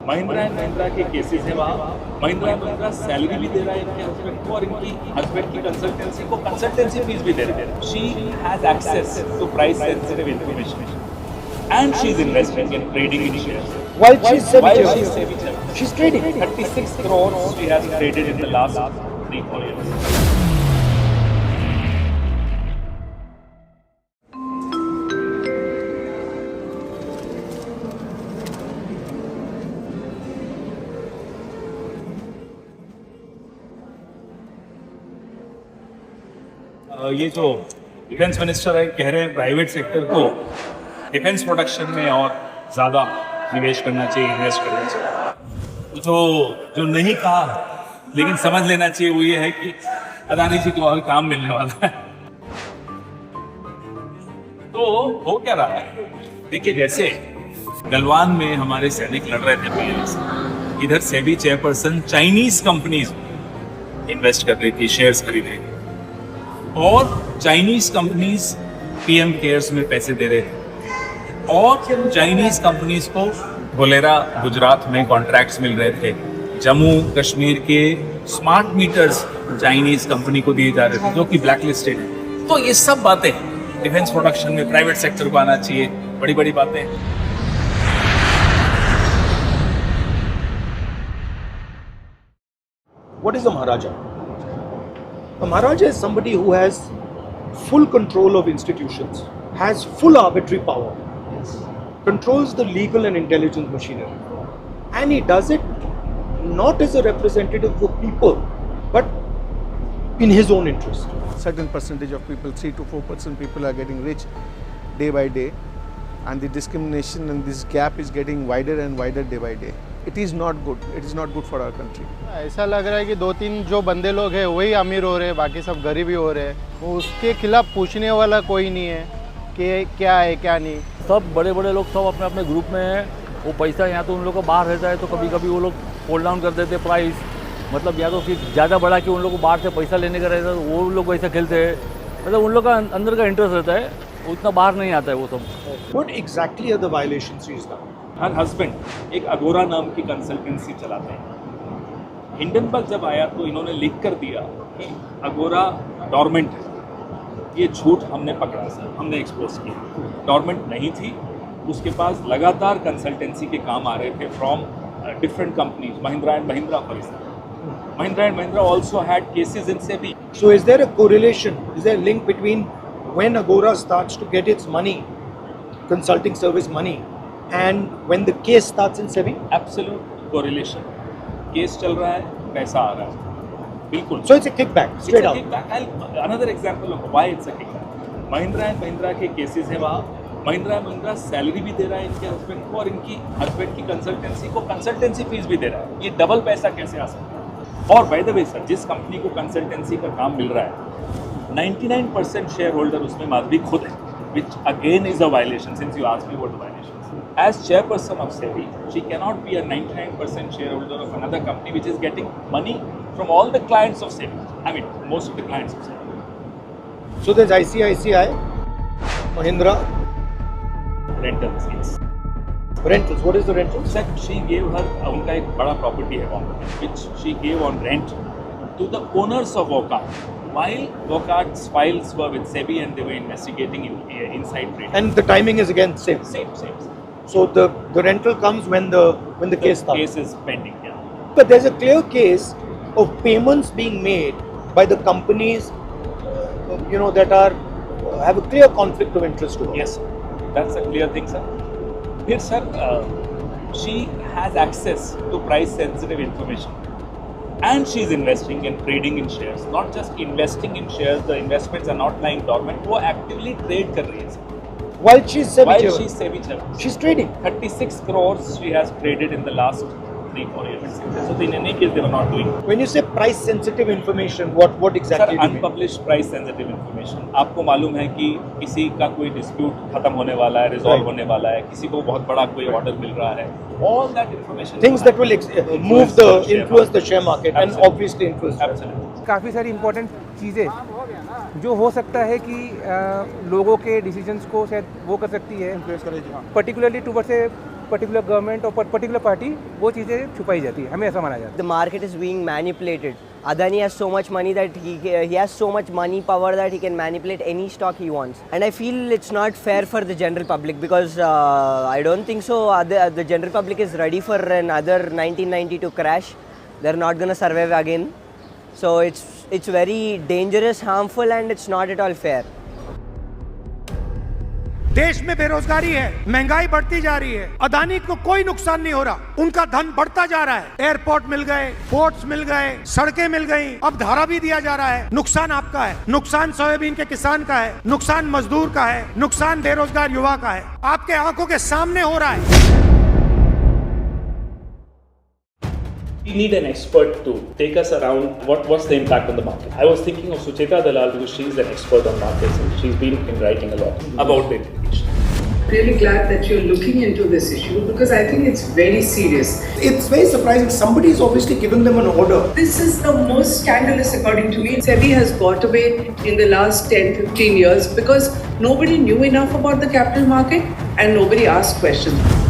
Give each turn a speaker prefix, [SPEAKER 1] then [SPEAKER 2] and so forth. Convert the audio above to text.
[SPEAKER 1] Mahindra and Mahindra के cases हैं वहाँ। महिंद्रा एंड महिंद्रा सैलरी भी दे रहा है इनके हस्बैंड को और इनकी हस्बैंड की कंसल्टेंसी को कंसल्टेंसी फीस भी दे रहा है। She has access to price sensitive information and she's investing in trading in shares.
[SPEAKER 2] While she's
[SPEAKER 1] While
[SPEAKER 2] SEBI
[SPEAKER 1] she's
[SPEAKER 2] chairman. She's trading.
[SPEAKER 1] 36 crores she has traded in the last 3-4 years. ये जो defence minister है कह रहे हैं private sector को defence production में और ज़्यादा निवेश करना चाहिए, इन्वेस्ट करना चाहिए। तो जो नहीं कहा लेकिन समझ लेना चाहिए वो ये है कि अदानी जी को और काम मिलने वाला है। तो हो क्या रहा है, देखिए जैसे गलवान में हमारे सैनिक लड़ रहे थे पीएम से, इधर SEBI chairperson Chinese companies invest कर रही थी, शेयर्स खरीद रही थी और चाइनीज कंपनीज पीएम केयर्स में पैसे दे रहे थे और चाइनीज कंपनीज को बोलेरा गुजरात में कॉन्ट्रैक्ट्स मिल रहे थे। जम्मू कश्मीर के स्मार्ट मीटर्स चाइनीज कंपनी को दिए जा रहे थे जो कि ब्लैक लिस्टेड है। तो ये सब बातें डिफेंस प्रोडक्शन में प्राइवेट सेक्टर को आना चाहिए, बड़ी बड़ी बातें।
[SPEAKER 2] What is a Maharaja? A Maharaja is somebody who has full control of institutions, has full arbitrary power, controls the legal and intelligence machinery, and he does it not as a representative of people, but in his own interest.
[SPEAKER 3] Certain percentage of people, 3 to 4% people are getting rich day by day, and the discrimination and this gap is getting wider and wider day by day. It is not good. It is not good for our country.
[SPEAKER 4] ऐसा लग रहा है कि 2-3 जो बंदे लोग हैं वही अमीर हो रहे हैं, बाकी सब गरीब ही हो रहे हैं। उसके खिलाफ पूछने वाला कोई नहीं है कि क्या है क्या नहीं।
[SPEAKER 5] सब बड़े बड़े लोग सब अपने अपने ग्रुप में हैं। वो पैसा यहाँ तो उन लोगों को बाहर रहता है तो कभी कभी वो लोग होल्ड डाउन कर देते प्राइस, मतलब या तो फिर ज़्यादा बढ़ा कि उन लोगों को बाहर से पैसा लेने का रहता है तो वो लोग वैसा खेलते हैं। मतलब उन लोग का अंदर का इंटरेस्ट रहता है, उतना बाहर नहीं आता है वो सब।
[SPEAKER 2] What exactly are the violations he's done?
[SPEAKER 1] Her husband एक अगोरा नाम की कंसल्टेंसी चलाते हैं। हिंडनबर्ग जब आया तो इन्होंने लिख कर दिया कि अगोरा डॉर्मेंट है। ये झूठ हमने पकड़ा सर, हमने एक्सपोज किया। डॉर्मेंट नहीं थी, उसके पास लगातार कंसल्टेंसी के काम आ रहे थे from different companies, Mahindra and Mahindra for example. Mahindra and Mahindra also had cases in SEBI.
[SPEAKER 2] So is there a correlation? Is there a link between when Agora starts to get its money, consulting service money, and when the case starts in SEBI?
[SPEAKER 1] Absolute correlation. Case चल रहा है, पैसा आ रहा है, बिल्कुल।
[SPEAKER 2] So it's a kickback, straight
[SPEAKER 1] It's a
[SPEAKER 2] out.
[SPEAKER 1] kickback. Another example of why it's a kickback. Mahindra and Mahindra के cases हैं वहाँ। महिंद्रा एंड महिंद्रा सैलरी भी दे रहा है इनके हस्बैंड को और इनकी हस्बैंड की कंसल्टेंसी को कंसल्टेंसी फीस भी दे रहा है। ये डबल पैसा कैसे आ सकता है? और बाय द वे सर, जिस कंपनी को कंसल्टेंसी का काम मिल रहा है 99% शेयर होल्डर उसमें माधवी खुद है, which again is a violation since you asked me what the violation is. As chairperson of SEBI, she cannot be a 99% shareholder of another company which is getting money from all the clients of SEBI. I mean, most of the clients of SEBI.
[SPEAKER 2] So there's ICICI, Mahindra,
[SPEAKER 1] Rentals, yes.
[SPEAKER 2] rentals. What is the rentals?
[SPEAKER 1] Sir, she gave her, उनका एक बड़ा property है वहाँ पे, which she gave on rent to the owners of Vocart. While Vocart's files were with SEBI and they were investigating inside trading.
[SPEAKER 2] And the timing is again same.
[SPEAKER 1] Same.
[SPEAKER 2] So the rental comes when the case starts.
[SPEAKER 1] Case is pending, yeah.
[SPEAKER 2] But there's a clear case of payments being made by the companies, that have a clear conflict of interest. To
[SPEAKER 1] Yes, that's a clear thing, sir. Here, sir, she has access to price-sensitive information, and she's investing in trading in shares. Not just investing in shares; the investments are not lying dormant. वो actively trade कर रही है, sir.
[SPEAKER 2] While she's SEBI
[SPEAKER 1] While
[SPEAKER 2] chairman.
[SPEAKER 1] she's SEBI chairman.
[SPEAKER 2] She's trading.
[SPEAKER 1] 36 crores she has traded in the last 3-4 years. So in any case, they were not doing.
[SPEAKER 2] When you say price sensitive information, what
[SPEAKER 1] Sir,
[SPEAKER 2] exactly do you mean?
[SPEAKER 1] unpublished price sensitive information. आपको मालूम है कि किसी का कोई dispute खत्म होने वाला है, resolve होने वाला है, किसी को बहुत बड़ा कोई order मिल रहा है. All that information.
[SPEAKER 2] Things that will influence the share market and
[SPEAKER 1] Absolutely.
[SPEAKER 2] obviously influence.
[SPEAKER 1] Absolutely.
[SPEAKER 6] काफ़ी सारी इम्पोर्टेंट चीज़ें जो हो सकता है कि लोगों के डिसीजंस को शायद वो कर सकती है, particularly towards a particular government और पर्टिकुलर पार्टी वो चीज़ें छुपाई जाती है, हमें ऐसा माना जाता है.
[SPEAKER 7] The market is being manipulated. Adani has so much money that he has so much money power that he can manipulate any stock he wants. And I feel it's not fair for the general public because I don't think so. The general public is ready for another 1992 crash. They're not gonna survive again. So it's very dangerous, harmful, and it's not at all fair.
[SPEAKER 2] देश में बेरोजगारी है, महंगाई बढ़ती जा रही है, अदानी को कोई नुकसान नहीं हो रहा, उनका धन बढ़ता जा रहा है. एयरपोर्ट मिल गए, पोर्ट्स मिल गए, सड़कें मिल गई, अब धारा भी दिया जा रहा है. नुकसान आपका है, नुकसान सोयाबीन के किसान का है, नुकसान मजदूर का है, नुकसान बेरोजगार युवा का है. आपके आंखों के सामने हो रहा है.
[SPEAKER 8] We need an expert to take us around what's the impact on the market. I was thinking of Sucheta Dalal because she's an expert on markets and she's been writing a lot about the implications.
[SPEAKER 9] Really glad that you're looking into this issue because I think it's very serious.
[SPEAKER 2] It's very surprising. Somebody is obviously given them an order.
[SPEAKER 9] This is the most scandalous according to me. SEBI has got away in the last 10-15 years because nobody knew enough about the capital market and nobody asked questions.